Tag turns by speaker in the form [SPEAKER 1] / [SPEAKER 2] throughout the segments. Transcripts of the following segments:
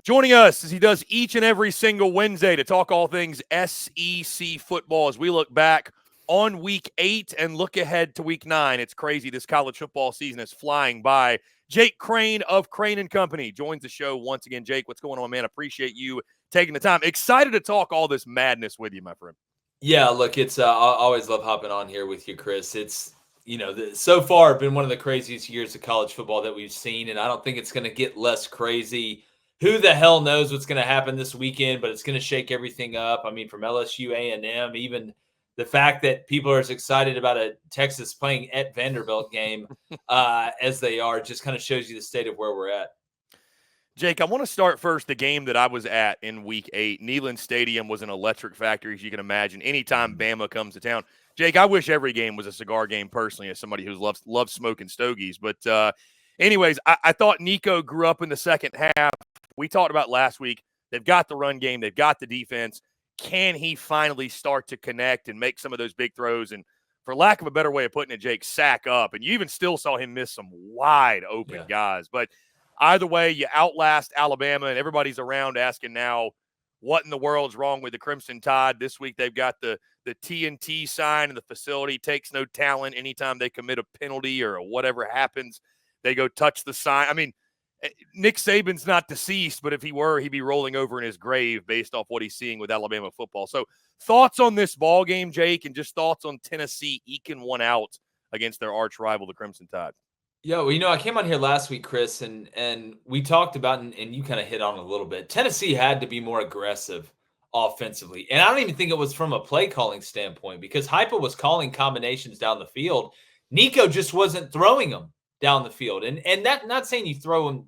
[SPEAKER 1] Joining us as he does each and every single Wednesday to talk all things SEC football as we look back on Week 8 and look ahead to Week 9. It's crazy. This college football season is flying by. Jake Crain of Crain Company joins the show once again. Jake, what's going on, man? Appreciate you taking the time. Excited to talk all this madness with you, my friend.
[SPEAKER 2] Yeah, look, I always love hopping on here with you, Chris. It's, so far been one of the craziest years of college football that we've seen, and I don't think it's going to get less crazy. Who the hell knows what's going to happen this weekend, but it's going to shake everything up. I mean, from LSU, A&M, even the fact that people are as excited about a Texas playing at Vanderbilt game as they are just kind of shows you the state of where we're at.
[SPEAKER 1] Jake, I want to start first the game that I was at in Week 8. Neyland Stadium was an electric factory, as you can imagine. Anytime Bama comes to town. Jake, I wish every game was a cigar game personally as somebody who loves smoking stogies. But anyways, I thought Nico grew up in the second half. We talked about last week. They've got the run game. They've got the defense. Can he finally start to connect and make some of those big throws? And for lack of a better way of putting it, Jake, sack up. And you even still saw him miss some wide open guys. But either way, you outlast Alabama, and everybody's around asking now, what in the world's wrong with the Crimson Tide? This week they've got the TNT sign in the facility, takes no talent. Anytime they commit a penalty or whatever happens, they go touch the sign. I mean, Nick Saban's not deceased, but if he were, he'd be rolling over in his grave based off what he's seeing with Alabama football. So thoughts on this ball game, Jake, and just thoughts on Tennessee eking one out against their arch rival, the Crimson Tide.
[SPEAKER 2] Yeah, well, I came on here last week, Chris, and we talked about, and you kind of hit on it a little bit. Tennessee had to be more aggressive offensively. And I don't even think it was from a play calling standpoint because Heupel was calling combinations down the field. Nico just wasn't throwing them down the field. And that, not saying you throw them,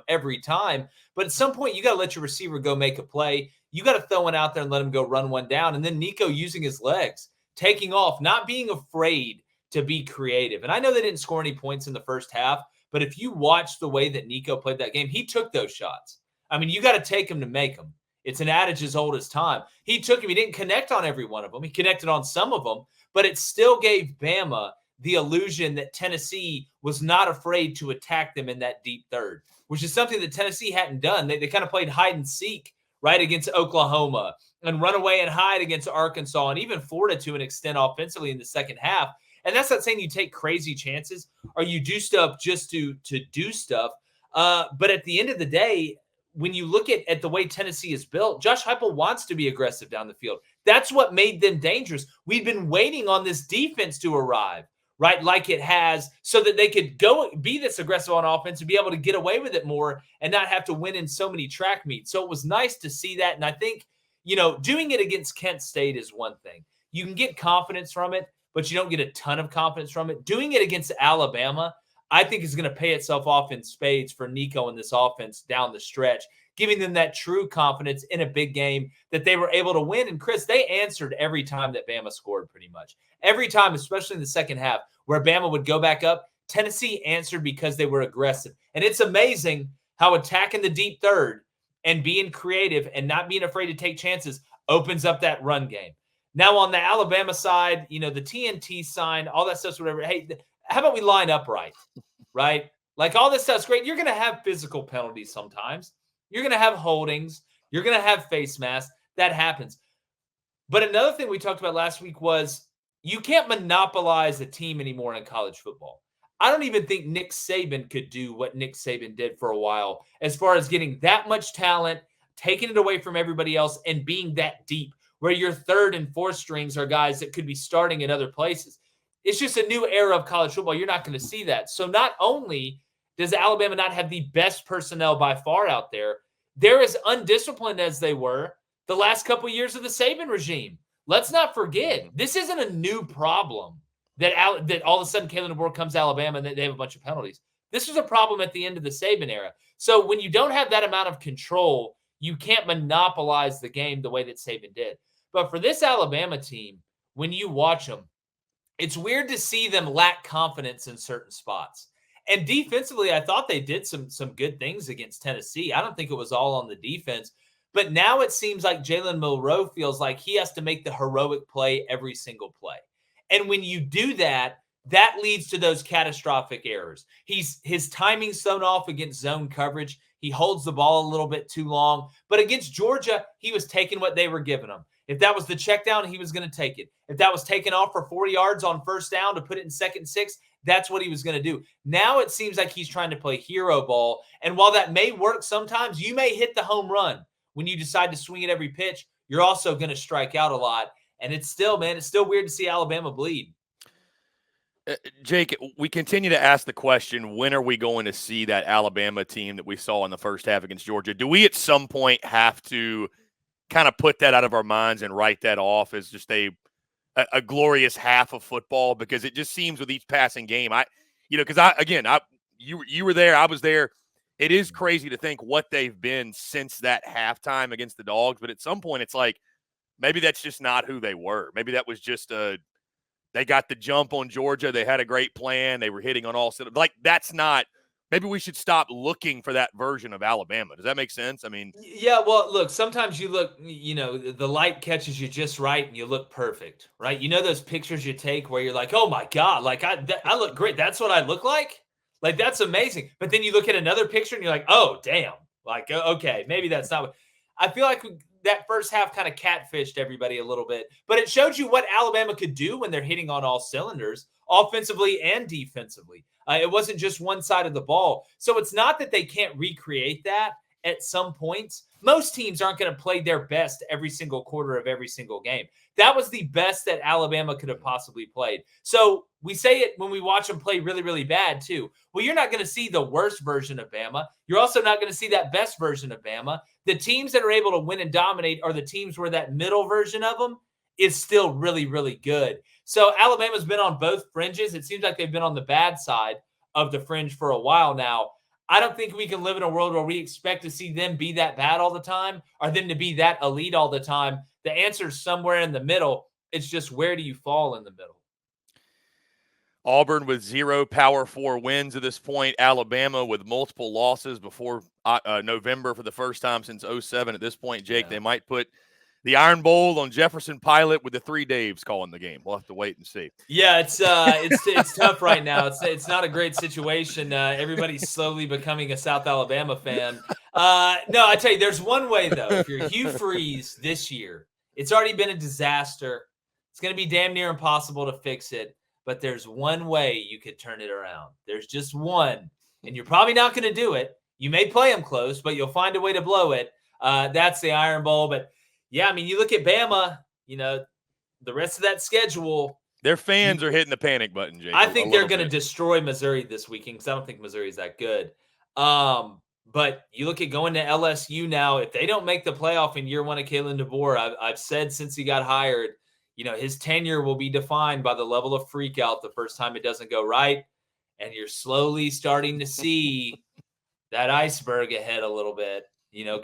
[SPEAKER 2] every time, but at some point you got to let your receiver go make a play. You got to throw one out there and let him go run one down. And then Nico using his legs, taking off, not being afraid to be creative. And I know they didn't score any points in the first half, but if you watch the way that Nico played that game, he took those shots. I mean, you got to take them to make them. It's an adage as old as time. He took him. He didn't connect on every one of them. He connected on some of them, but it still gave Bama the illusion that Tennessee was not afraid to attack them in that deep third, which is something that Tennessee hadn't done. They kind of played hide and seek right against Oklahoma and run away and hide against Arkansas and even Florida to an extent offensively in the second half. And that's not saying you take crazy chances or you do stuff just to do stuff. But at the end of the day, when you look at the way Tennessee is built, Josh Heupel wants to be aggressive down the field. That's what made them dangerous. We've been waiting on this defense to arrive, right, like it has, so that they could go be this aggressive on offense and be able to get away with it more and not have to win in so many track meets. So it was nice to see that. And I think, doing it against Kent State is one thing. You can get confidence from it, but you don't get a ton of confidence from it. Doing it against Alabama, I think is going to pay itself off in spades for Nico and this offense down the stretch, giving them that true confidence in a big game that they were able to win. And Chris, they answered every time that Bama scored pretty much. Every time, especially in the second half, where Bama would go back up, Tennessee answered because they were aggressive. And it's amazing how attacking the deep third and being creative and not being afraid to take chances opens up that run game. Now, on the Alabama side, the TNT sign, all that stuff's whatever. Hey, how about we line up right? Like all this stuff's great. You're going to have physical penalties sometimes. You're going to have holdings. You're going to have face masks. That happens. But another thing we talked about last week was you can't monopolize a team anymore in college football. I don't even think Nick Saban could do what Nick Saban did for a while as far as getting that much talent, taking it away from everybody else, and being that deep where your third and fourth strings are guys that could be starting at other places. It's just a new era of college football. You're not going to see that. So not only does Alabama not have the best personnel by far out there, they're as undisciplined as they were the last couple of years of the Saban regime. Let's not forget, this isn't a new problem that all of a sudden Kalen DeBoer comes to Alabama and they have a bunch of penalties. This was a problem at the end of the Saban era. So when you don't have that amount of control, you can't monopolize the game the way that Saban did. But for this Alabama team, when you watch them, it's weird to see them lack confidence in certain spots. And defensively, I thought they did some good things against Tennessee. I don't think it was all on the defense. But now it seems like Jalen Milroe feels like he has to make the heroic play every single play. And when you do that, that leads to those catastrophic errors. His timing's thrown off against zone coverage. He holds the ball a little bit too long. But against Georgia, he was taking what they were giving him. If that was the check down, he was going to take it. If that was taken off for 40 yards on first down to put it in 2nd and 6, that's what he was going to do. Now it seems like he's trying to play hero ball. And while that may work sometimes, you may hit the home run when you decide to swing at every pitch. You're also going to strike out a lot. And it's still, man, it's still weird to see Alabama bleed.
[SPEAKER 1] Jake, we continue to ask the question, when are we going to see that Alabama team that we saw in the first half against Georgia? Do we at some point have to kind of put that out of our minds and write that off as just a glorious half of football? Because it just seems with each passing game, you were there, I was there. It is crazy to think what they've been since that halftime against the Dogs. But at some point, it's like, maybe that's just not who they were. Maybe that was just they got the jump on Georgia. They had a great plan. They were hitting on all cylinders. Like, that's not – maybe we should stop looking for that version of Alabama. Does that make sense? I mean –
[SPEAKER 2] yeah, well, look, sometimes you look – the light catches you just right and you look perfect, right? You know those pictures you take where you're like, oh, my God, like I look great. That's what I look like? Like, that's amazing. But then you look at another picture and you're like, oh, damn. Like, okay, maybe that's not what – I feel like that first half kind of catfished everybody a little bit, but it showed you what Alabama could do when they're hitting on all cylinders, offensively and defensively. It wasn't just one side of the ball. So it's not that they can't recreate that at some points. Most teams aren't going to play their best every single quarter of every single game. That was the best that Alabama could have possibly played. So we say it when we watch them play really, really bad too. Well, you're not going to see the worst version of Bama. You're also not going to see that best version of Bama. The teams that are able to win and dominate are the teams where that middle version of them is still really, really good. So Alabama's been on both fringes. It seems like they've been on the bad side of the fringe for a while now. I don't think we can live in a world where we expect to see them be that bad all the time or them to be that elite all the time. The answer is somewhere in the middle. It's just, where do you fall in the middle?
[SPEAKER 1] Auburn with 0 Power 4 wins at this point. Alabama with multiple losses before November for the first time since 2007. At this point, Jake, They might put the Iron Bowl on Jefferson Pilot with the 3 Daves calling the game. We'll have to wait and see.
[SPEAKER 2] Yeah, it's tough right now. It's not a great situation. Everybody's slowly becoming a South Alabama fan. No, I tell you, there's one way, though. If you're Hugh Freeze this year, it's already been a disaster. It's going to be damn near impossible to fix it. But there's one way you could turn it around. There's just one. And you're probably not going to do it. You may play them close, but you'll find a way to blow it. That's the Iron Bowl. But, yeah, I mean, you look at Bama, the rest of that schedule.
[SPEAKER 1] Their fans are hitting the panic button, Jake.
[SPEAKER 2] I think they're going to destroy Missouri this weekend because I don't think Missouri's that good. But you look at going to LSU now. If they don't make the playoff in year one of Kalen DeBoer, I've said since he got hired, his tenure will be defined by the level of freak out the first time it doesn't go right. And you're slowly starting to see that iceberg ahead a little bit.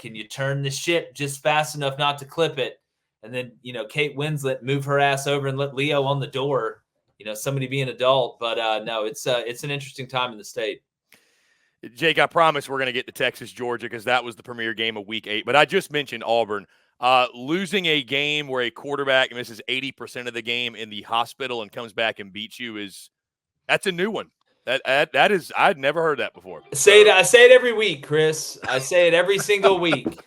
[SPEAKER 2] Can you turn the ship just fast enough not to clip it? And then, Kate Winslet move her ass over and let Leo on the door, somebody be an adult. But no, it's an interesting time in the state.
[SPEAKER 1] Jake, I promise we're going to get to Texas, Georgia, because that was the premier game of Week 8. But I just mentioned Auburn. Losing a game where a quarterback misses 80% of the game in the hospital and comes back and beats you that's a new one. That is, I'd never heard that before.
[SPEAKER 2] I say it every week, Chris. I say it every single week.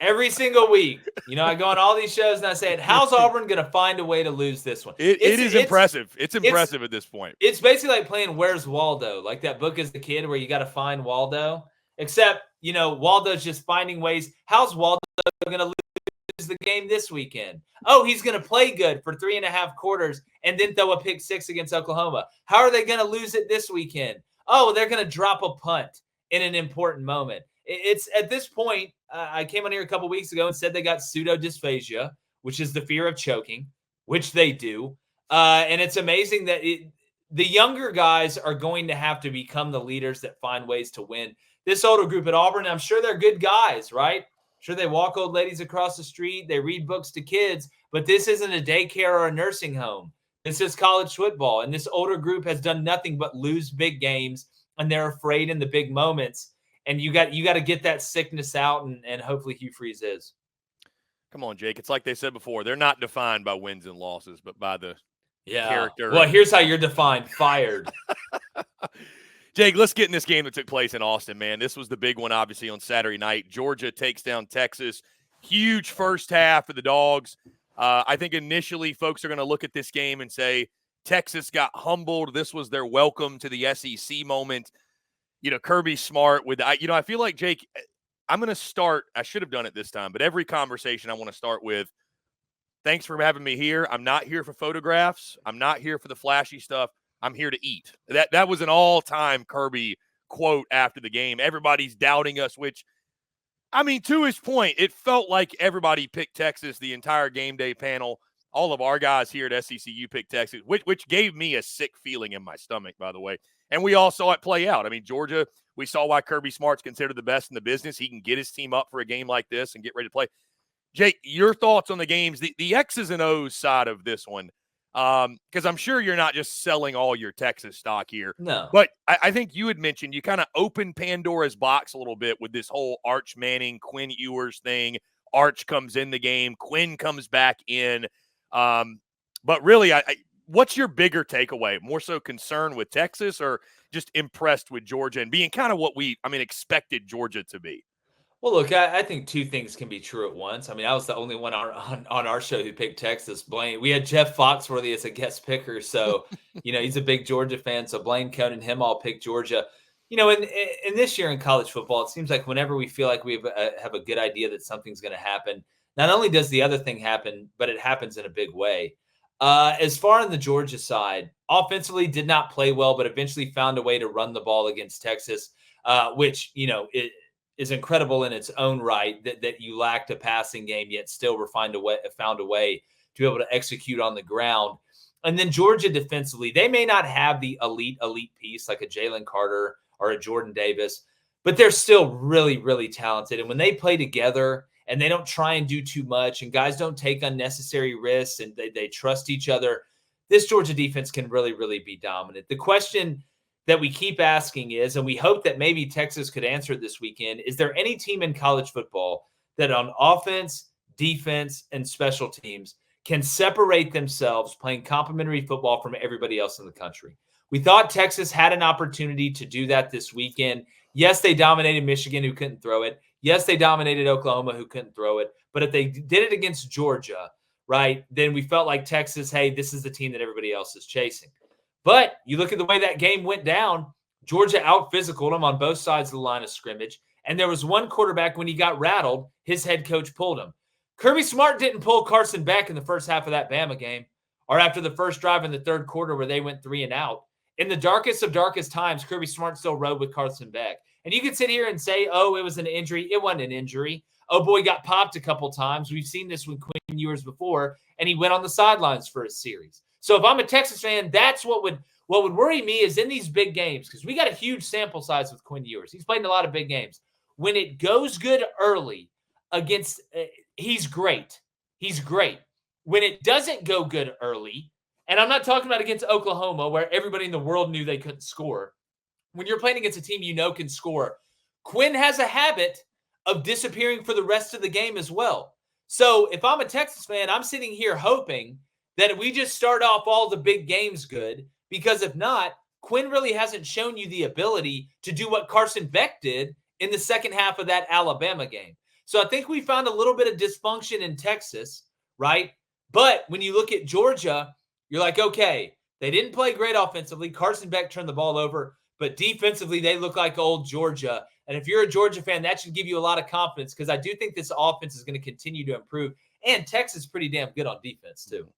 [SPEAKER 2] Every single week. I go on all these shows and I say it. How's Auburn going to find a way to lose this one?
[SPEAKER 1] It is impressive. It's impressive at this point.
[SPEAKER 2] It's basically like playing Where's Waldo, like that book as a kid where you got to find Waldo. Except, Waldo's just finding ways. How's Waldo going to lose the game this weekend? Oh, he's going to play good for 3.5 quarters and then throw a pick 6 against Oklahoma. How are they going to lose it this weekend? Oh, they're going to drop a punt in an important moment. It's at this point, I came on here a couple weeks ago and said they got pseudodysphagia, which is the fear of choking, which they do. And it's amazing that the younger guys are going to have to become the leaders that find ways to win. This older group at Auburn, I'm sure they're good guys, right? Sure, they walk old ladies across the street. They read books to kids, but this isn't a daycare or a nursing home. This is college football, and this older group has done nothing but lose big games, and they're afraid in the big moments. And you got to get that sickness out, and hopefully Hugh Freeze is.
[SPEAKER 1] Come on, Jake. It's like they said before. They're not defined by wins and losses, but by the character.
[SPEAKER 2] Well, here's how you're defined: fired.
[SPEAKER 1] Jake, let's get in this game that took place in Austin, man. This was the big one, obviously, on Saturday night. Georgia takes down Texas. Huge first half for the Dogs. I think initially folks are going to look at this game and say Texas got humbled. This was their welcome to the SEC moment. Kirby Smart with, I feel like, Jake, I'm going to start. I should have done it this time, but every conversation I want to start with, thanks for having me here. I'm not here for photographs. I'm not here for the flashy stuff. I'm here to eat. That was an all-time Kirby quote after the game. Everybody's doubting us, which, to his point, it felt like everybody picked Texas, the entire game day panel. All of our guys here at SECU picked Texas, which gave me a sick feeling in my stomach, by the way. And we all saw it play out. Georgia, we saw why Kirby Smart's considered the best in the business. He can get his team up for a game like this and get ready to play. Jake, your thoughts on the games, the X's and O's side of this one, because I'm sure you're not just selling all your Texas stock here.
[SPEAKER 2] No.
[SPEAKER 1] But I think you had mentioned you kind of opened Pandora's box a little bit with this whole Arch Manning, Quinn Ewers thing. Arch comes in the game. Quinn comes back in. But really, what's your bigger takeaway? More so concerned with Texas or just impressed with Georgia and being kind of what we expected Georgia to be?
[SPEAKER 2] Well, look, I think two things can be true at once. I was the only one on our show who picked Texas. Blaine, we had Jeff Foxworthy as a guest picker, so he's a big Georgia fan. So Blaine Cohn and him all picked Georgia. In this year in college football, it seems like whenever we feel like we have a good idea that something's going to happen, not only does the other thing happen, but it happens in a big way. As far on the Georgia side, offensively did not play well, but eventually found a way to run the ball against Texas, which it is incredible in its own right that you lacked a passing game, yet still found a way to be able to execute on the ground. And then Georgia defensively, they may not have the elite piece like a Jalen Carter or a Jordan Davis, but they're still really, really talented. And when they play together and they don't try and do too much and guys don't take unnecessary risks and they trust each other, this Georgia defense can really, really be dominant. The question that we keep asking is, and we hope that maybe Texas could answer it this weekend, is there any team in college football that on offense, defense, and special teams can separate themselves playing complementary football from everybody else in the country? We thought Texas had an opportunity to do that this weekend. Yes, they dominated Michigan, who couldn't throw it. Yes, they dominated Oklahoma, who couldn't throw it. But if they did it against Georgia, right, then we felt like Texas, hey, this is the team that everybody else is chasing. But you look at the way that game went down, Georgia out-physicaled them on both sides of the line of scrimmage. And there was one quarterback, when he got rattled, his head coach pulled him. Kirby Smart didn't pull Carson Beck in the first half of that Bama game or after the first drive in the third quarter where they went 3 and out. In the darkest of darkest times, Kirby Smart still rode with Carson Beck. And you can sit here and say, oh, it was an injury. It wasn't an injury. Oh, boy, got popped a couple times. We've seen this with Quinn Ewers before, and he went on the sidelines for a series. So if I'm a Texas fan, that's what would worry me is in these big games, because we got a huge sample size with Quinn Ewers. He's played in a lot of big games. When it goes good early against he's great. He's great. When it doesn't go good early, and I'm not talking about against Oklahoma where everybody in the world knew they couldn't score. When you're playing against a team can score, Quinn has a habit of disappearing for the rest of the game as well. So if I'm a Texas fan, I'm sitting here hoping that we just start off all the big games good, because if not, Quinn really hasn't shown you the ability to do what Carson Beck did in the second half of that Alabama game. So I think we found a little bit of dysfunction in Texas, right? But when you look at Georgia, you're like, okay, they didn't play great offensively. Carson Beck turned the ball over, but defensively, they look like old Georgia. And if you're a Georgia fan, that should give you a lot of confidence, because I do think this offense is going to continue to improve. And Texas is pretty damn good on defense, too.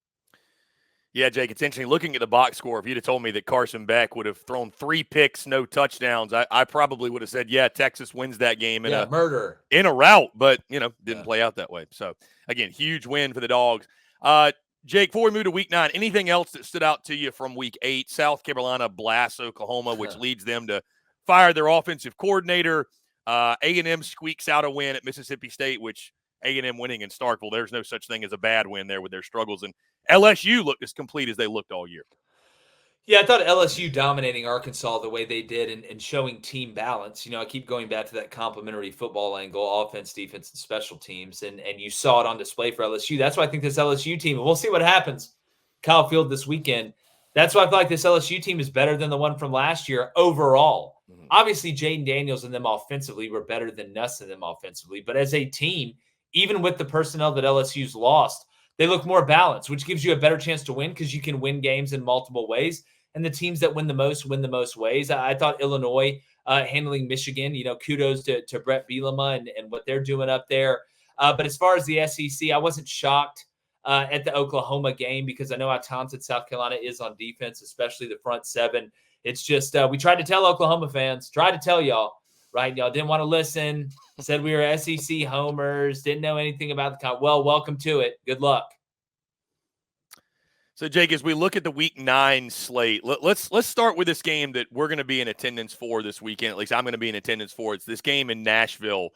[SPEAKER 1] Yeah, Jake, it's interesting. Looking at the box score, if you'd have told me that Carson Beck would have thrown 3 picks, no touchdowns, I probably would have said, yeah, Texas wins that game in a rout, but, didn't play out that way. So, again, huge win for the Dogs. Jake, before we move to Week 9, anything else that stood out to you from Week 8? South Carolina blasts Oklahoma, which leads them to fire their offensive coordinator. A&M squeaks out a win at Mississippi State, which A&M winning in Starkville, there's no such thing as a bad win there with their struggles. And LSU looked as complete as they looked all year.
[SPEAKER 2] Yeah, I thought LSU dominating Arkansas the way they did and showing team balance. I keep going back to that complementary football angle, offense, defense, and special teams, and you saw it on display for LSU. That's why I think this LSU team, and we'll see what happens. Kyle Field this weekend. That's why I feel like this LSU team is better than the one from last year overall. Mm-hmm. Obviously, Jaden Daniels and them offensively were better than Nuss and them offensively. But as a team, even with the personnel that LSU's lost, they look more balanced, which gives you a better chance to win because you can win games in multiple ways. And the teams that win the most ways. I thought Illinois handling Michigan, kudos to Brett Bielema and what they're doing up there. But as far as the SEC, I wasn't shocked at the Oklahoma game because I know how talented South Carolina is on defense, especially the front seven. It's just we tried to tell Oklahoma fans, tried to tell y'all, right? Y'all didn't want to listen, said we were SEC homers, didn't know anything about the – well, welcome to it. Good luck.
[SPEAKER 1] So, Jake, as we look at the Week 9 slate, let's start with this game that we're going to be in attendance for this weekend. At least I'm going to be in attendance for. It's this game in Nashville,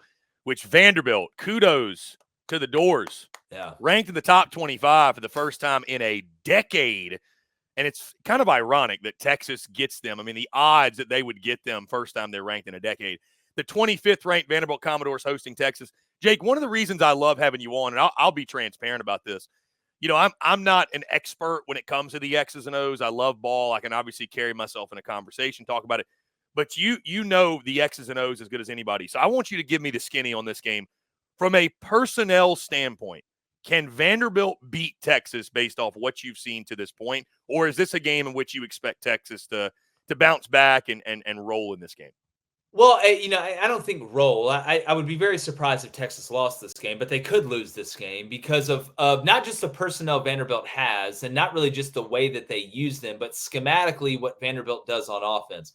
[SPEAKER 1] which Vanderbilt, kudos to the Doors.
[SPEAKER 2] Yeah.
[SPEAKER 1] Ranked in the top 25 for the first time in a decade. And it's kind of ironic that Texas gets them. I mean, the odds that they would get them first time they're ranked in a decade. The 25th ranked Vanderbilt Commodores hosting Texas. Jake, one of the reasons I love having you on, and I'll be transparent about this, I'm not an expert when it comes to the X's and O's. I love ball. I can obviously carry myself in a conversation, talk about it. But you know the X's and O's as good as anybody. So I want you to give me the skinny on this game. From a personnel standpoint, can Vanderbilt beat Texas based off what you've seen to this point? Or is this a game in which you expect Texas to bounce back and roll in this game?
[SPEAKER 2] Well, I don't think roll. I would be very surprised if Texas lost this game, but they could lose this game because of not just the personnel Vanderbilt has and not really just the way that they use them, but schematically what Vanderbilt does on offense.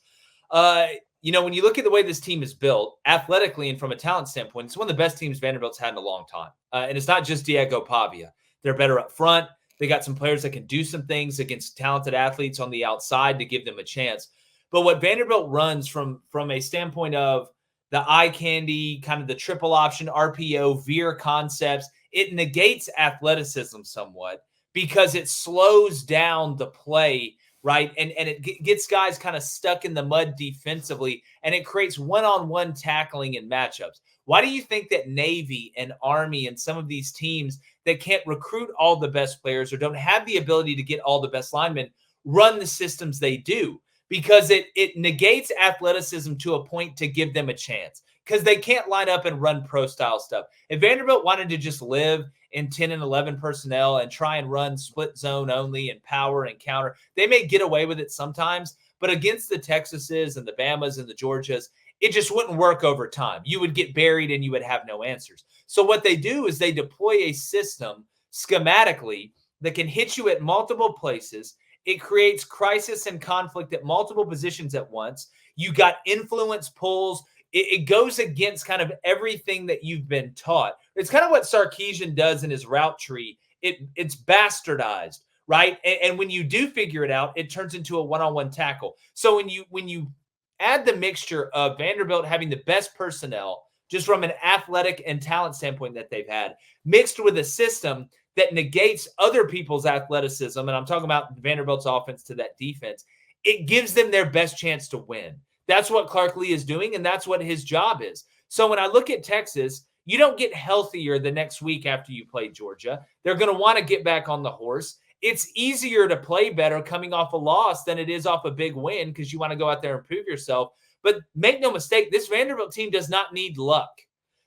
[SPEAKER 2] When you look at the way this team is built, athletically and from a talent standpoint, it's one of the best teams Vanderbilt's had in a long time. And it's not just Diego Pavia. They're better up front. They got some players that can do some things against talented athletes on the outside to give them a chance. But what Vanderbilt runs from a standpoint of the eye candy, kind of the triple option, RPO, veer concepts, it negates athleticism somewhat because it slows down the play, right? And it gets guys kind of stuck in the mud defensively, and it creates one-on-one tackling in matchups. Why do you think that Navy and Army and some of these teams that can't recruit all the best players or don't have the ability to get all the best linemen run the systems they do? Because it negates athleticism to a point to give them a chance because they can't line up and run pro-style stuff. If Vanderbilt wanted to just live in 10 and 11 personnel and try and run split zone only and power and counter, they may get away with it sometimes, but against the Texases and the Bamas and the Georgias, it just wouldn't work over time. You would get buried and you would have no answers. So what they do is they deploy a system schematically that can hit you at multiple places. It creates crisis and conflict at multiple positions at once. You got influence pulls. It goes against kind of everything that you've been taught. It's kind of what Sarkisian does in his route tree. It's bastardized, right? And when you do figure it out, it turns into a one-on-one tackle. So when you add the mixture of Vanderbilt having the best personnel, just from an athletic and talent standpoint that they've had, mixed with a system that negates other people's athleticism, and I'm talking about Vanderbilt's offense to that defense, it gives them their best chance to win. That's what Clark Lee is doing, and that's what his job is. So when I look at Texas, you don't get healthier the next week after you play Georgia. They're going to want to get back on the horse. It's easier to play better coming off a loss than it is off a big win because you want to go out there and prove yourself. But make no mistake, this Vanderbilt team does not need luck.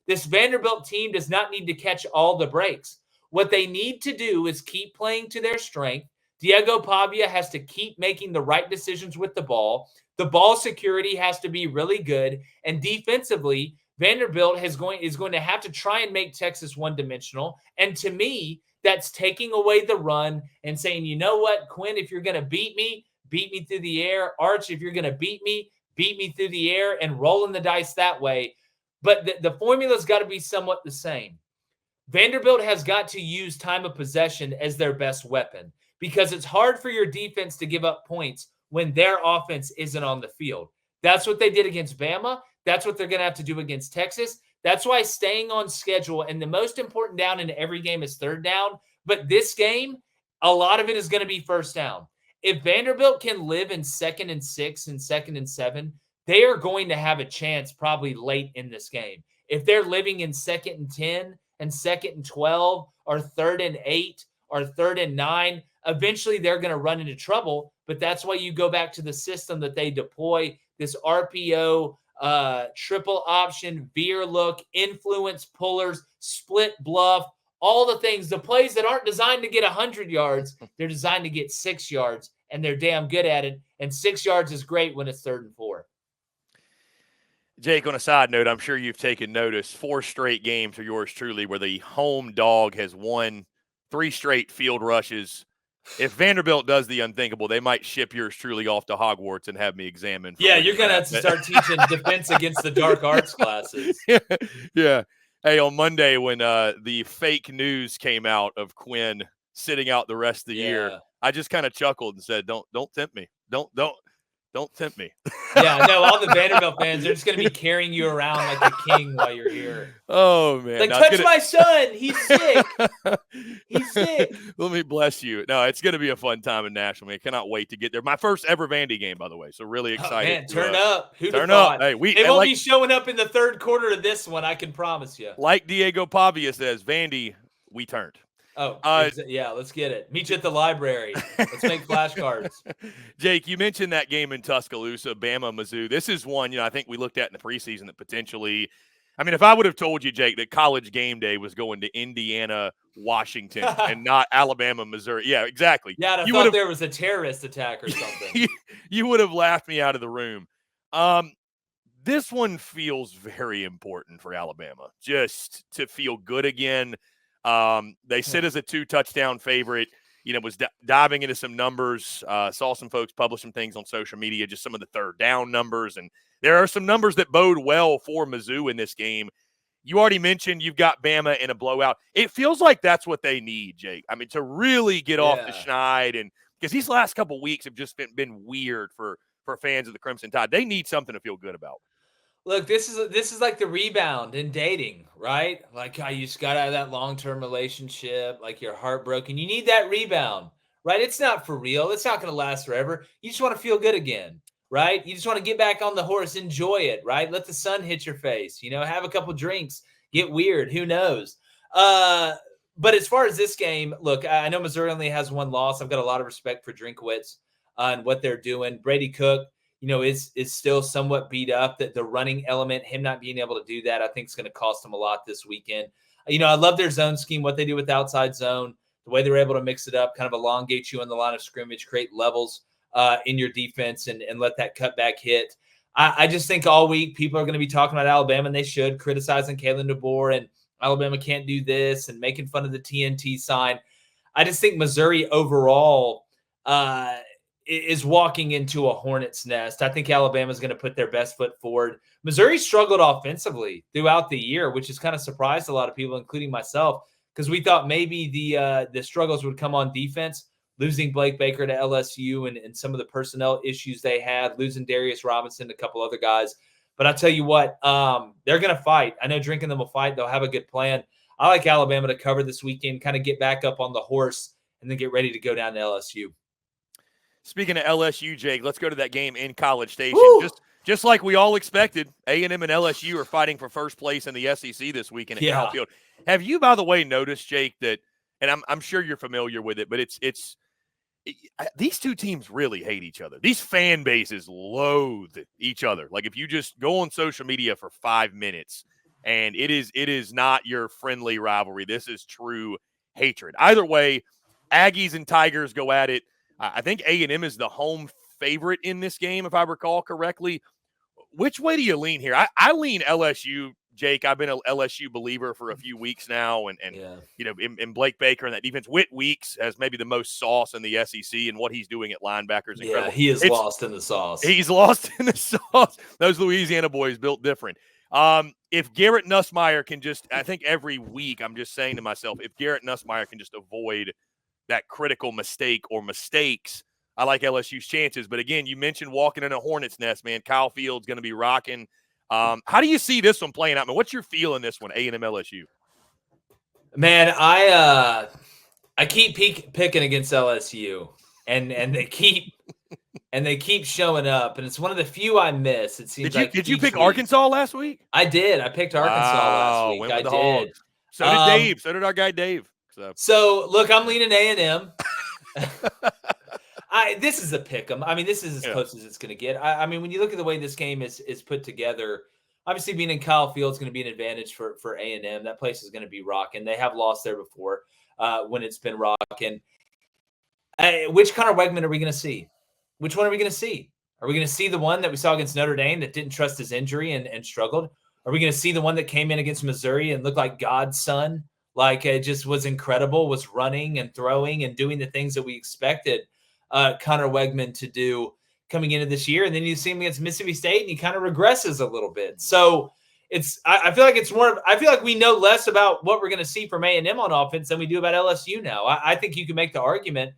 [SPEAKER 2] This Vanderbilt team does not need to catch all the breaks. What they need to do is keep playing to their strength. Diego Pavia has to keep making the right decisions with the ball. The ball security has to be really good. And defensively, Vanderbilt is going to have to try and make Texas one-dimensional. And to me, that's taking away the run and saying, you know what, Quinn, if you're going to beat me through the air. Arch, if you're going to beat me through the air, and rolling the dice that way. But the formula's got to be somewhat the same. Vanderbilt has got to use time of possession as their best weapon because it's hard for your defense to give up points when their offense isn't on the field. That's what they did against Bama. That's what they're going to have to do against Texas. That's why staying on schedule, and the most important down in every game is third down. But this game, a lot of it is going to be first down. If Vanderbilt can live in 2nd and 6 and 2nd and 7, they are going to have a chance probably late in this game. If they're living in 2nd and 10, and 2nd and 12, or 3rd and 8, or 3rd and 9, eventually they're going to run into trouble. But that's why you go back to the system that they deploy, this RPO, triple option, veer look, influence pullers, split bluff, all the things, the plays that aren't designed to get 100 yards, they're designed to get 6 yards, and they're damn good at it. And 6 yards is great when it's 3rd and 4.
[SPEAKER 1] Jake, on a side note, I'm sure you've taken notice, 4 straight games for yours truly where the home dog has won 3 straight field rushes. If Vanderbilt does the unthinkable, they might ship yours truly off to Hogwarts and have me examined.
[SPEAKER 2] Yeah, you're going to have to start teaching defense against the dark arts classes.
[SPEAKER 1] Yeah. Hey, on Monday when the fake news came out of Quinn sitting out the rest of the year, I just kind of chuckled and said, "Don't tempt me. Don't tempt me."
[SPEAKER 2] Yeah, no, all the Vanderbilt fans are just going to be carrying you around like a king while you're here.
[SPEAKER 1] Oh, man.
[SPEAKER 2] Like, touch my son. He's sick. He's sick.
[SPEAKER 1] Let me bless you. No, it's going to be a fun time in Nashville. Man, I cannot wait to get there. My first ever Vandy game, by the way, so really excited.
[SPEAKER 2] Man, turn up. Who'd
[SPEAKER 1] turn
[SPEAKER 2] have thought?
[SPEAKER 1] Up. Hey,
[SPEAKER 2] they won't be showing up in the 3rd quarter of this one, I can promise you.
[SPEAKER 1] Like Diego Pavia says, Vandy, we turned.
[SPEAKER 2] Oh, yeah, let's get it. Meet you at the library. Let's make flashcards.
[SPEAKER 1] Jake, you mentioned that game in Tuscaloosa, Bama, Mizzou. This is one, I think we looked at in the preseason that potentially – I mean, if I would have told you, Jake, that College Game Day was going to Indiana, Washington, and not Alabama, Missouri. Yeah, exactly.
[SPEAKER 2] Yeah, I thought there was a terrorist attack or something.
[SPEAKER 1] You would have laughed me out of the room. This one feels very important for Alabama, just to feel good again. They sit as a 2-touchdown favorite. Was diving into some numbers. Saw some folks publish some things on social media, just some of the 3rd down numbers. And there are some numbers that bode well for Mizzou in this game. You already mentioned you've got Bama in a blowout. It feels like that's what they need, Jake. I mean, to really get off the schneid. And because these last couple of weeks have just been weird for fans of the Crimson Tide. They need something to feel good about.
[SPEAKER 2] Look, this is like the rebound in dating, right? Like, you just got out of that long-term relationship, like you're heartbroken. You need that rebound, right? It's not for real. It's not going to last forever. You just want to feel good again, right? You just want to get back on the horse, enjoy it, right? Let the sun hit your face, have a couple drinks, get weird. Who knows? But as far as this game, look, I know Missouri only has 1 loss. I've got a lot of respect for Drinkwitz and what they're doing. Brady Cook, is still somewhat beat up. That the running element, him not being able to do that, I think is going to cost him a lot this weekend. I love their zone scheme, what they do with outside zone, the way they're able to mix it up, kind of elongate you on the line of scrimmage, create levels in your defense, and let that cutback hit. I just think all week people are going to be talking about Alabama, and they should, criticizing Kalen DeBoer and Alabama can't do this and making fun of the TNT sign. I just think Missouri overall is walking into a hornet's nest. I think Alabama is going to put their best foot forward. Missouri struggled offensively throughout the year, which has kind of surprised a lot of people, including myself, because we thought maybe the struggles would come on defense, losing Blake Baker to LSU and some of the personnel issues they had, losing Darius Robinson, a couple other guys. But I'll tell you what, they're going to fight. I know Drinking them will fight. They'll have a good plan. I like Alabama to cover this weekend, kind of get back up on the horse, and then get ready to go down to LSU.
[SPEAKER 1] Speaking of LSU, Jake, let's go to that game in College Station.
[SPEAKER 2] Woo!
[SPEAKER 1] Just like we all expected, A&M and LSU are fighting for first place in the SEC this weekend at Kyle Field. Have you, by the way, noticed, Jake, that, and I'm sure you're familiar with it, but these two teams really hate each other. These fan bases loathe each other. Like, if you just go on social media for 5 minutes, and it is not your friendly rivalry. This is true hatred. Either way, Aggies and Tigers go at it. I think A&M is the home favorite in this game, if I recall correctly. Which way do you lean here? I lean LSU, Jake. I've been an LSU believer for a few weeks now, and in Blake Baker and that defense. Whit Weeks has maybe the most sauce in the SEC, and what he's doing at linebacker is incredible.
[SPEAKER 2] Yeah, he is lost in the sauce.
[SPEAKER 1] He's lost in the sauce. Those Louisiana boys built different. If Garrett Nussmeier can just, I think every week I'm just saying to myself, if Garrett Nussmeier can just avoid that critical mistake or mistakes, I like LSU's chances. But again, you mentioned walking in a hornet's nest, man. Kyle Field's going to be rocking. How do you see this one playing out, man? What's your feel in this one, A&M LSU?
[SPEAKER 2] Man, I keep picking against LSU, and they keep showing up, and it's one of the few I miss. It seems
[SPEAKER 1] did you pick Arkansas last week?
[SPEAKER 2] I did. I picked Arkansas last week. I did.
[SPEAKER 1] Hogs. So did Dave. So did our guy Dave.
[SPEAKER 2] So look, I'm leaning A&M. This is a pick 'em. I mean, this is as close as it's going to get. I mean, when you look at the way this game is put together, obviously being in Kyle Field is going to be an advantage for A&M. That place is going to be rocking. They have lost there before when it's been rocking. Which Connor Wegman are we going to see? Which one are we going to see? Are we going to see the one that we saw against Notre Dame that didn't trust his injury and struggled? Are we going to see the one that came in against Missouri and looked like God's son? Like it just was incredible, was running and throwing and doing the things that we expected Connor Wegman to do coming into this year. And then you see him against Mississippi State and he kind of regresses a little bit. So I feel like it's more, I feel like we know less about what we're going to see from A&M on offense than we do about LSU now. I think you can make the argument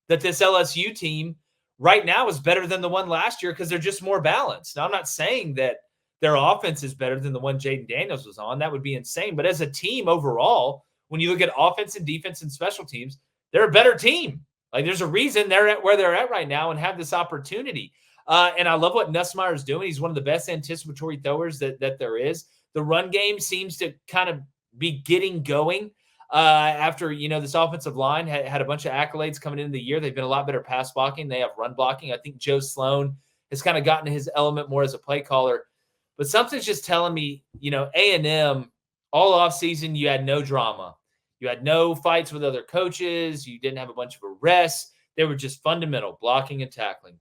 [SPEAKER 2] that this LSU team right now is better than the one last year because they're just more balanced. Now, I'm not saying that their offense is better than the one Jaden Daniels was on. That would be insane. But as a team overall, when you look at offense and defense and special teams, they're a better team. Like there's a reason they're at where they're at right now and have this opportunity. And I love what Nussmeier is doing. He's one of the best anticipatory throwers that there is. The run game seems to kind of be getting going after, this offensive line had a bunch of accolades coming into the year. They've been a lot better pass blocking. They have run blocking. I think Joe Sloan has kind of gotten his element more as a play caller. But something's just telling me, A&M, all offseason, you had no drama. You had no fights with other coaches. You didn't have a bunch of arrests. They were just fundamental, blocking and tackling.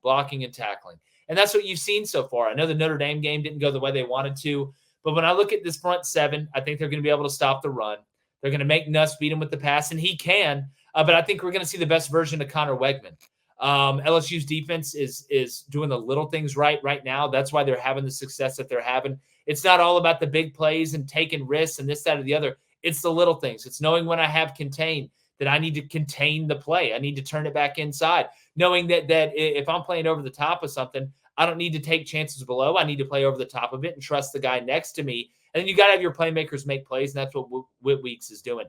[SPEAKER 2] And that's what you've seen so far. I know the Notre Dame game didn't go the way they wanted to. But when I look at this front seven, I think they're going to be able to stop the run. They're going to make Nuss beat him with the pass, and he can. But I think we're going to see the best version of Connor Wegman. LSU's defense is doing the little things right now. That's why they're having the success that they're having. It's not all about the big plays and taking risks and this, that, or the other. It's the little things. It's knowing when I have contained that I need to contain the play. I need to turn it back inside. Knowing that if I'm playing over the top of something, I don't need to take chances below. I need to play over the top of it and trust the guy next to me. And then you got to have your playmakers make plays, and that's what Whit Weeks is doing.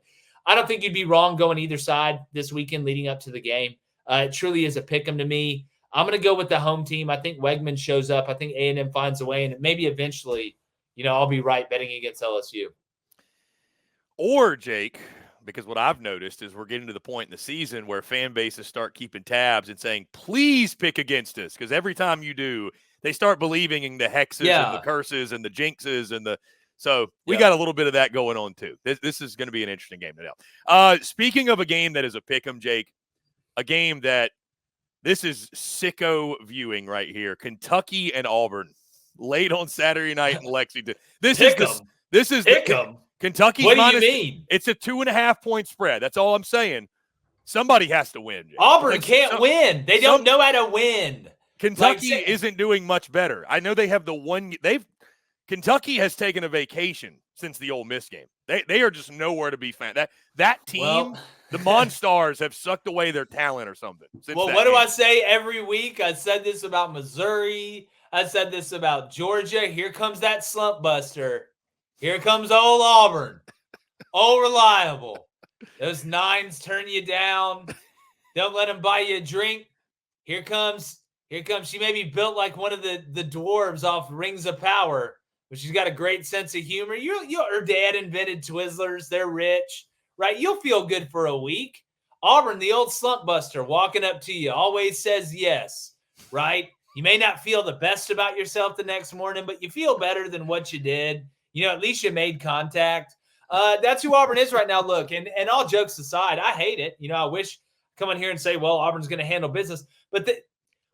[SPEAKER 2] I don't think you'd be wrong going either side this weekend leading up to the game. It truly is a pick 'em to me. I'm going to go with the home team. I think Wegman shows up. I think A&M finds a way, and maybe eventually, I'll be right betting against LSU.
[SPEAKER 1] Or, Jake, because what I've noticed is we're getting to the point in the season where fan bases start keeping tabs and saying, please pick against us, because every time you do, they start believing in the hexes and the curses and the jinxes and the – so we got a little bit of that going on too. This is going to be an interesting game today. Speaking of a game that is a pick 'em, Jake, a game that this is sicko viewing right here. Kentucky and Auburn late on Saturday night in Lexington. This is Kentucky.
[SPEAKER 2] What do you mean?
[SPEAKER 1] It's a 2.5 point spread. That's all I'm saying. Somebody has to win. Jake.
[SPEAKER 2] Auburn can't win. They don't know how to win.
[SPEAKER 1] Kentucky isn't doing much better. I know they have Kentucky has taken a vacation since the Ole Miss game. They are just nowhere to be found. That team, the Monstars, have sucked away their talent or something.
[SPEAKER 2] What do I say every week? I said this about Missouri. I said this about Georgia. Here comes that slump buster. Here comes old Auburn. Old reliable. Those nines turn you down. Don't let them buy you a drink. Here comes. She may be built like one of the dwarves off Rings of Power, but she's got a great sense of humor. Her dad invented Twizzlers. They're rich, right? You'll feel good for a week. Auburn, the old slump buster, walking up to you, always says yes, right? You may not feel the best about yourself the next morning, but you feel better than what you did. At least you made contact. That's who Auburn is right now. Look, and all jokes aside, I hate it. I wish come in here and say, well, Auburn's going to handle business. But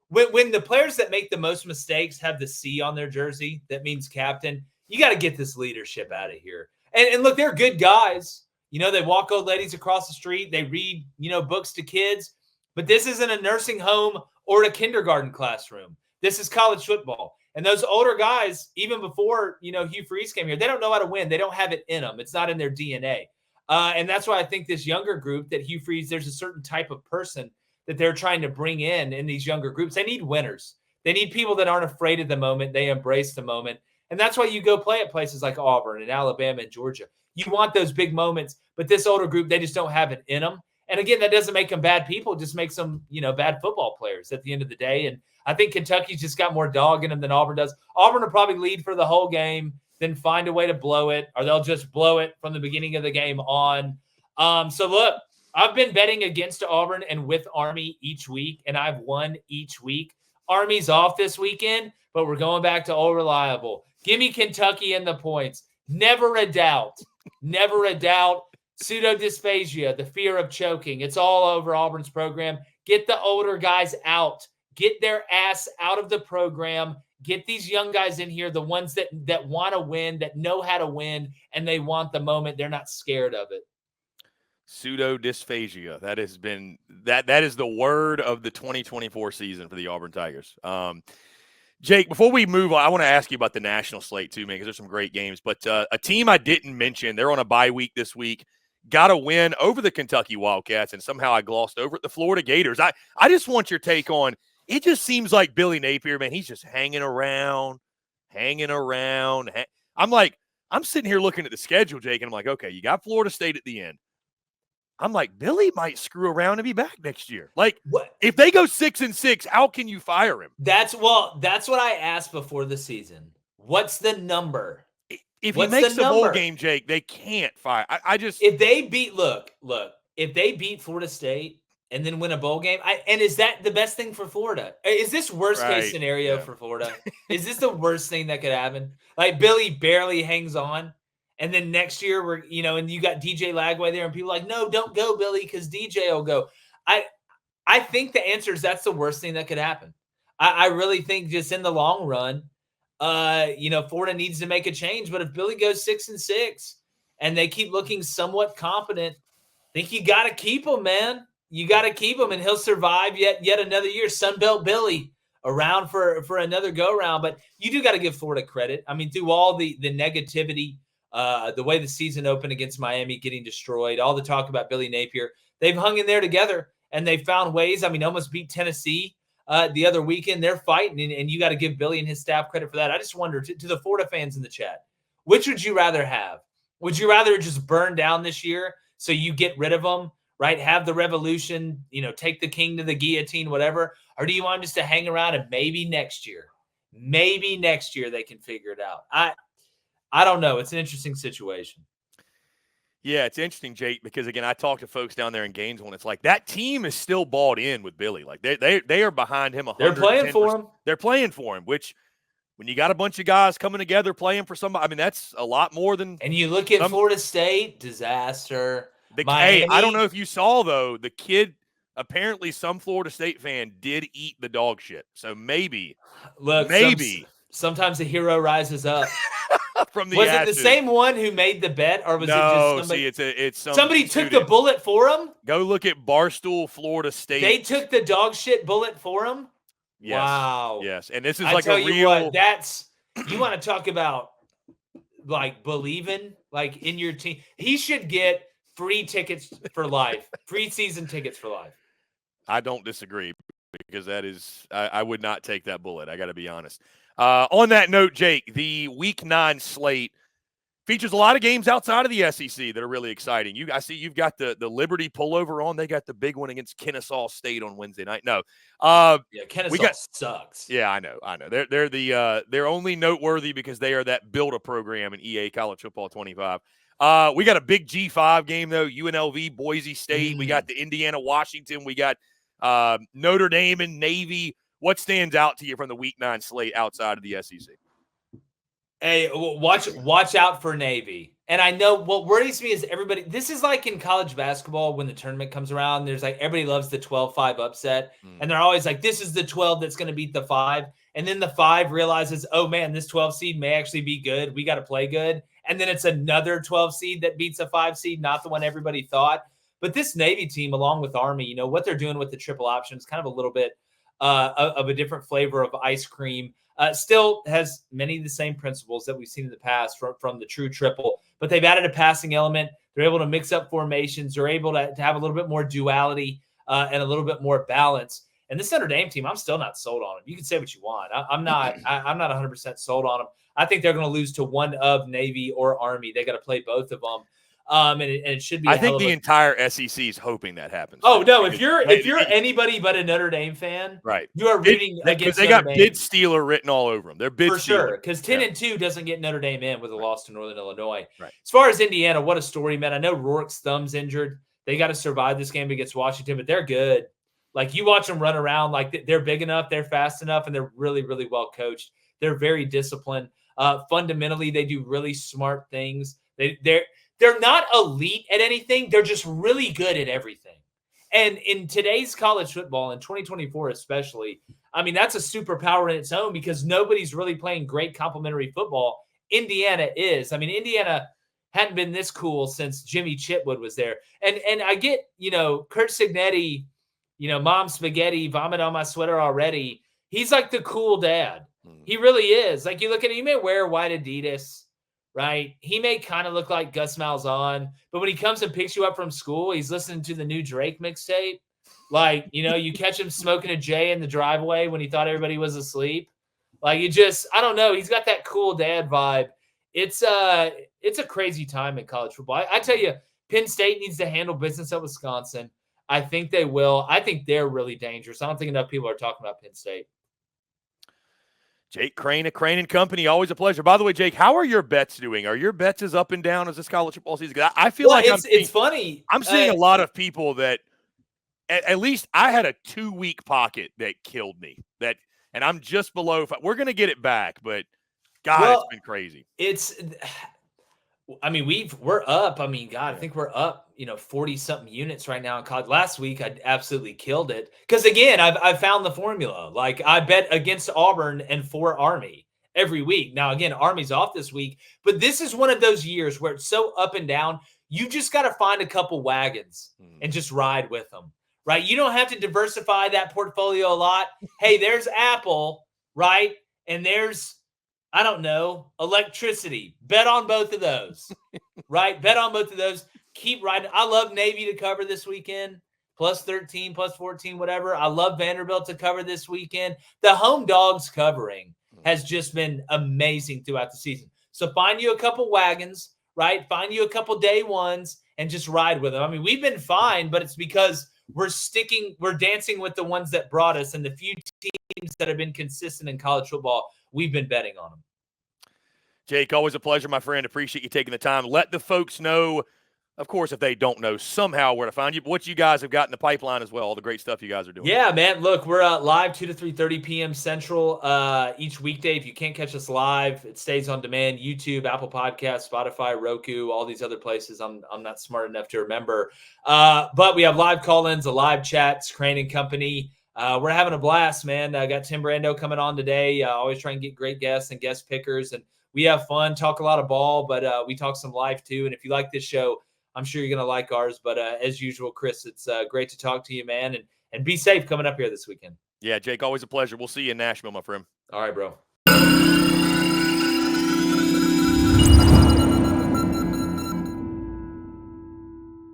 [SPEAKER 2] when the players that make the most mistakes have the C on their jersey, that means captain, you got to get this leadership out of here. And look, they're good guys. They walk old ladies across the street. They read, books to kids. But this isn't a nursing home or a kindergarten classroom. This is college football. And those older guys, even before, Hugh Freeze came here, they don't know how to win. They don't have it in them. It's not in their DNA. And that's why I think this younger group that Hugh Freeze, there's a certain type of person that they're trying to bring in these younger groups. They need winners. They need people that aren't afraid of the moment. They embrace the moment. And that's why you go play at places like Auburn and Alabama and Georgia. You want those big moments, but this older group, they just don't have it in them. And again, that doesn't make them bad people. It just makes them, bad football players at the end of the day. And I think Kentucky's just got more dog in them than Auburn does. Auburn will probably lead for the whole game, then find a way to blow it, or they'll just blow it from the beginning of the game on. So look, I've been betting against Auburn and with Army each week, and I've won each week. Army's off this weekend, but we're going back to all reliable. Give me Kentucky and the points. Never a doubt. Never a doubt. Pseudodysphagia, the fear of choking. It's all over Auburn's program. Get the older guys out. Get their ass out of the program. Get these young guys in here, the ones that want to win, that know how to win, and they want the moment. They're not scared of it.
[SPEAKER 1] Pseudodysphagia. That has been that is the word of the 2024 season for the Auburn Tigers. Jake, before we move on, I want to ask you about the national slate too, man, because there's some great games. But a team I didn't mention, they're on a bye week this week, got a win over the Kentucky Wildcats, and somehow I glossed over it, the Florida Gators. I just want your take on, it just seems like Billy Napier, man, he's just hanging around. I'm sitting here looking at the schedule, Jake, and I'm like, okay, you got Florida State at the end. I'm like, Billy might screw around and be back next year. Like, what? If they go 6-6, how can you fire him?
[SPEAKER 2] That's what I asked before the season. What's the number?
[SPEAKER 1] If he makes the bowl game, Jake, they can't fire.
[SPEAKER 2] If they beat if they beat Florida State and then win a bowl game, and is that the best thing for Florida? Is this worst case scenario for Florida? Is this the worst thing that could happen? Like, Billy barely hangs on. And then next year, and you got DJ Lagway there, and people are like, no, don't go, Billy, because DJ will go. I think the answer is that's the worst thing that could happen. I really think just in the long run, Florida needs to make a change. But if Billy goes 6-6 and they keep looking somewhat competent, I think you got to keep him, man. You got to keep him, and he'll survive yet another year. Sunbelt Billy around for another go-round. But you do got to give Florida credit. I mean, through all the negativity, the way the season opened against Miami getting destroyed, all the talk about Billy Napier, they've hung in there together, and they found ways. I mean, almost beat Tennessee the other weekend. They're fighting, and you got to give Billy and his staff credit for that. I just wonder, to the Florida fans in the chat, which would you rather have? Would you rather just burn down this year so you get rid of them, right? Have the revolution, take the king to the guillotine, whatever? Or do you want them just to hang around and maybe next year they can figure it out? I don't know. It's an interesting situation.
[SPEAKER 1] Yeah, it's interesting, Jake, because, again, I talked to folks down there in Gainesville, and it's like that team is still bought in with Billy. Like, they are behind him 100%.
[SPEAKER 2] They're playing for him.
[SPEAKER 1] They're playing for him, which when you got a bunch of guys coming together playing for somebody, I mean, that's a lot more than –
[SPEAKER 2] And you look at Florida State, disaster.
[SPEAKER 1] Hey, I don't know if you saw, though, the kid – apparently some Florida State fan did eat the dog shit. So maybe.
[SPEAKER 2] Look, sometimes a hero rises up.
[SPEAKER 1] From the
[SPEAKER 2] was
[SPEAKER 1] ashes.
[SPEAKER 2] It the same one who made the bet, or was it just somebody?
[SPEAKER 1] See, it's
[SPEAKER 2] somebody took the bullet for him.
[SPEAKER 1] Go look at Barstool Florida State.
[SPEAKER 2] They took the dog shit bullet for him.
[SPEAKER 1] Yes.
[SPEAKER 2] Wow.
[SPEAKER 1] Yes, and this is
[SPEAKER 2] like a real.
[SPEAKER 1] That's
[SPEAKER 2] you want to talk about like believing like in your team. He should get free tickets for life, free season tickets for life.
[SPEAKER 1] I don't disagree, because that is I would not take that bullet. I got to be honest. On that note, Jake, the Week 9 slate features a lot of games outside of the SEC that are really exciting. I see you've got the Liberty pullover on. They got the big one against Kennesaw State on Wednesday night. No,
[SPEAKER 2] Kennesaw sucks.
[SPEAKER 1] Yeah, I know. They're only noteworthy because they are that build-a program in EA College Football 25. We got a big G5 game though. UNLV, Boise State. We got the Indiana, Washington. We got Notre Dame and Navy. What stands out to you from the Week 9 slate outside of the SEC?
[SPEAKER 2] Hey, watch out for Navy. And I know what worries me is everybody. This is like in college basketball when the tournament comes around. There's like everybody loves the 12-5 upset, and they're always like, "This is the 12 that's going to beat the 5." And then the 5 realizes, "Oh man, this 12 seed may actually be good. We got to play good." And then it's another 12 seed that beats a 5 seed, not the one everybody thought. But this Navy team, along with Army, what they're doing with the triple option is kind of a little bit of a different flavor of ice cream. Still has many of the same principles that we've seen in the past from the true triple, but they've added a passing element. They're able to mix up formations. They're able to have a little bit more duality and a little bit more balance. And this Notre Dame team, I'm still not sold on them. You can say what you want. I'm not 100% sold on them. I think they're going to lose to one of Navy or Army. They got to play both of them. And it should be.
[SPEAKER 1] I think the entire SEC is hoping that happens.
[SPEAKER 2] Oh no! If you're anybody but a Notre Dame fan,
[SPEAKER 1] right?
[SPEAKER 2] You are rooting against.
[SPEAKER 1] They got bid stealer written all over them. They're bid
[SPEAKER 2] for
[SPEAKER 1] stealer.
[SPEAKER 2] sure. Because 10-2 doesn't get Notre Dame in with a loss to Northern Illinois.
[SPEAKER 1] Right.
[SPEAKER 2] As far as Indiana, what a story, man! I know Rourke's thumb's injured. They got to survive this game against Washington, but they're good. Like, you watch them run around, like they're big enough, they're fast enough, and they're really, really well coached. They're very disciplined. Fundamentally, they do really smart things. They're not elite at anything. They're just really good at everything. And in today's college football, in 2024 especially, I mean, that's a superpower in its own because nobody's really playing great complementary football. Indiana is. I mean, Indiana hadn't been this cool since Jimmy Chitwood was there. And I get, Kurt Signetti, mom spaghetti, vomit on my sweater already. He's like the cool dad. He really is. Like, you look at him, he may wear white Adidas, right? He may kind of look like Gus Malzahn, but when he comes and picks you up from school, he's listening to the new Drake mixtape. Like, you catch him smoking a J in the driveway when he thought everybody was asleep. Like, I don't know. He's got that cool dad vibe. It's a crazy time in college football. I tell you, Penn State needs to handle business at Wisconsin. I think they will. I think they're really dangerous. I don't think enough people are talking about Penn State.
[SPEAKER 1] Jake Crain at Crain Company, always a pleasure. By the way, Jake, how are your bets doing? Are your bets as up and down as this college football season? I feel like
[SPEAKER 2] it's funny.
[SPEAKER 1] I'm seeing a lot of people that, at least I had a 2-week pocket that killed me. And I'm just below. We're going to get it back, but God, it's been crazy.
[SPEAKER 2] We're up. I mean, God, I think we're up, 40-something units right now in college. Last week, I absolutely killed it. Because, again, I've found the formula. Like, I bet against Auburn and for Army every week. Now, again, Army's off this week. But this is one of those years where it's so up and down. You just got to find a couple wagons and just ride with them, right? You don't have to diversify that portfolio a lot. Hey, there's Apple, right? And there's, I don't know, electricity. Bet on both of those, right? Bet on both of those. Keep riding. I love Navy to cover this weekend, plus 13, plus 14, whatever. I love Vanderbilt to cover this weekend. The home dogs covering has just been amazing throughout the season. So find you a couple wagons, right? Find you a couple day ones and just ride with them. I mean, we've been fine, but it's because we're dancing with the ones that brought us, and the few teams that have been consistent in college football, we've been betting on them.
[SPEAKER 1] Jake, always a pleasure, my friend. Appreciate you taking the time. Let the folks know, of course, if they don't know somehow where to find you, but what you guys have got in the pipeline as well, all the great stuff you guys are doing.
[SPEAKER 2] Yeah, man. Look, we're live 2 to 3:30 p.m. Central each weekday. If you can't catch us live, it stays on demand. YouTube, Apple Podcasts, Spotify, Roku, all these other places. I'm not smart enough to remember. But we have live call-ins, a live chats, Crain Company. We're having a blast, man. I got Tim Brando coming on today. Always try and get great guests and guest pickers. And we have fun, talk a lot of ball, but we talk some live too. And if you like this show, I'm sure you're going to like ours. But as usual, Chris, it's great to talk to you, man. And be safe coming up here this weekend.
[SPEAKER 1] Yeah, Jake, always a pleasure. We'll see you in Nashville, my friend.
[SPEAKER 2] All right, bro.